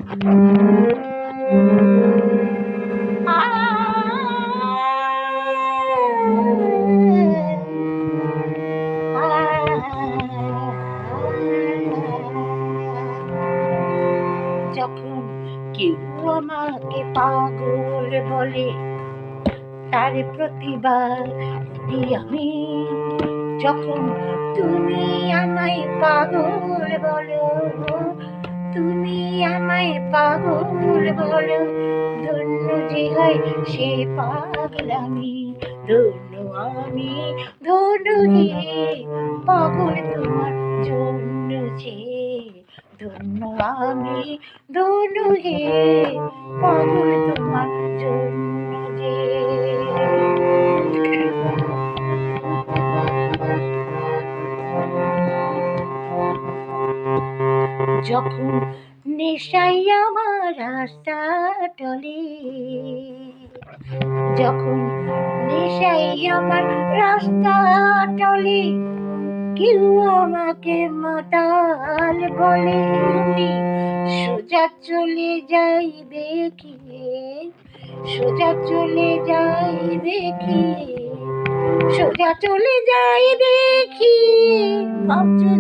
যখন কেউ আমাকে পাগল বলে তার প্রতিবাদ করি আমি। যখন তুমি আমায় পাগল বলো, তুমি আমায় পাগল বলো, ধন্য যে হয় সে পাগলামি। ধন্য আমি, ধন্য হে পাগল তোমার জন্য যে, ধন্য আমি, ধন্য হে পাগল তোমার জন্য যে। যখন নেশাই আমার রাস্তা টলে, যখন নেশাই আমার রাস্তা টলে, কেউ আমাকে মাতাল বলে, আমি সোজা চলে যাই দেখি, সোজা চলে যাই দেখি, সোজা চলে যাই দেখি, ভাবছো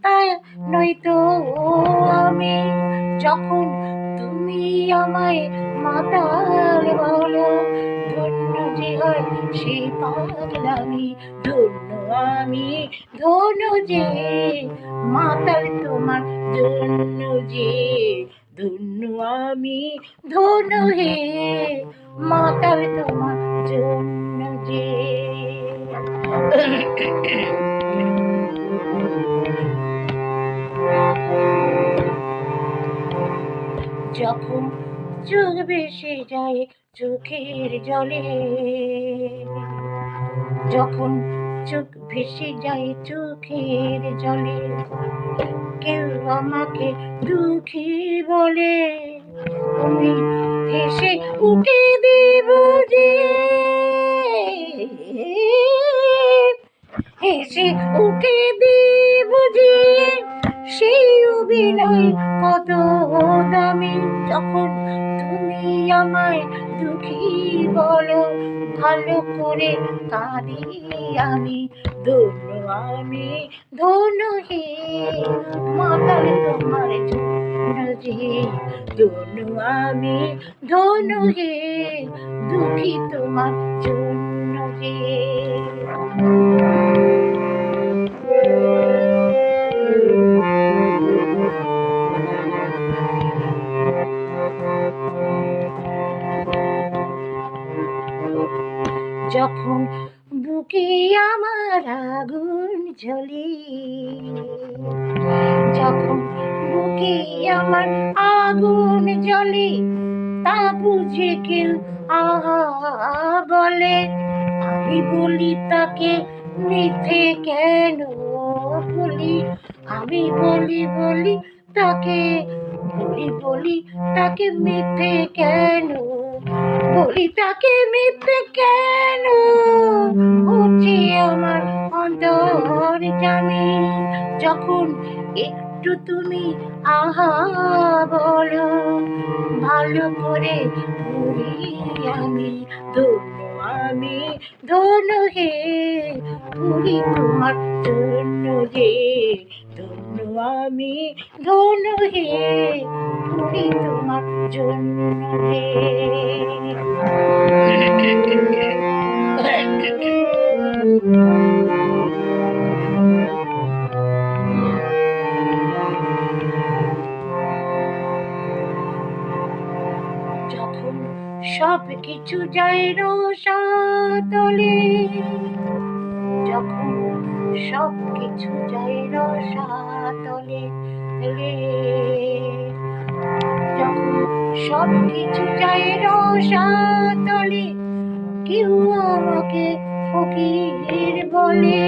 তাই নয়তো আমি। যখন তুমি আমায় মাতাল বলো, ধন্য যে হয় সে পাগলামি। ধন্য আমি, ধন্য যে মাতাল তোমার জন্য যে, ধন্য আমি, ধন্য হে মাতাল তোমার জন্য যে। যখন চোখ ভেসে যায় চোখের জলে, যখন চোখ ভেসে যায় চোখের জলে, কেউ আমাকে দুঃখী বলে, আমি হেসে উঠে দেব যে, হেসে উঠে দেব যে, সেই অভিনয় কত দামি। যখন তুমি আমায় দুঃখী বলো, ভালো করে কাঁদি আমি। ধন্য আমি, ধন্য হে মাতাল তোমার জন্য যে, ধন্য আমি, ধন্য হে দুঃখী তোমার জন্য যে। যখন বুকে আমার আগুন জ্বলে, যখন বুকে আমার আগুন জ্বলে, তা বুঝে কেউ আহা বলে, আমি বলি তাকে মিথ্যে কেন বলি, আমি বলি তাকে, বলি তাকে মিথ্যে কেন বলি, তাকে মিথ্যে কেন হচ্ছে আমার অন্তর জামি। যখন একটু তুমি আহা বলো, ভালো করে পুরি আমি। ধন্য আমি, ধন্য হে পুরি তোমার জন্য যে, ধন্য আমি, ধন্য হে পুরি তোমার জন্য যে। যখন সব কিছু যায় রসাতলে, যখন সব কিছু যায় রসাতলে, যখন সব কিছু যায় রসাতলে, কেউ আমাকে ফকির বলে,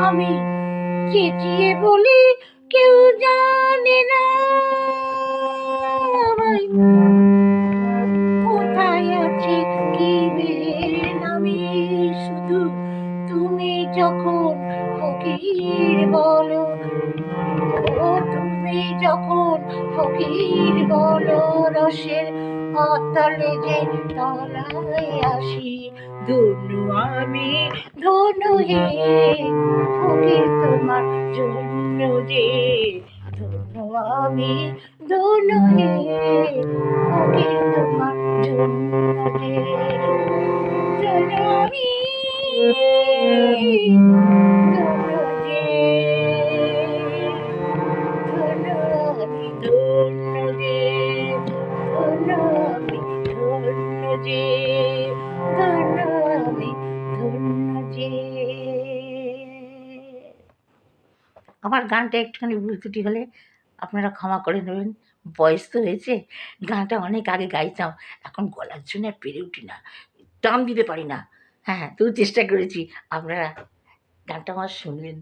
আমি চেঁচিয়ে বলি কেউ জানে না আমায় কোথায় আছে কি আমি। শুধু তুমি যখন ফকির বলো, ও তুমি যখন ফকির নির্বল রসের অতলে যে তলায় আসি। ধনু আমি ধনু হে, ফকির তোমার জন্য যে। ধনু আমি ধনু হে, ফকির তোমার জন্য যে। ধনু আমি ধনু যে, ধনু আমি ধনু যে, ধনু আমি ধন্য যে, ধনু আমি ধন্য যে। আমার গানটা একটুখানি ভুল ত্রুটি হলে আপনারা ক্ষমা করে নেবেন। বয়স তো হয়েছে, গানটা অনেক আগে গাইতাম, এখন গলার জন্য আর পেরে উঠি না, টান দিতে পারি না। হ্যাঁ, তবু চেষ্টা করেছি, আপনারা গানটা আমার শুনবেন।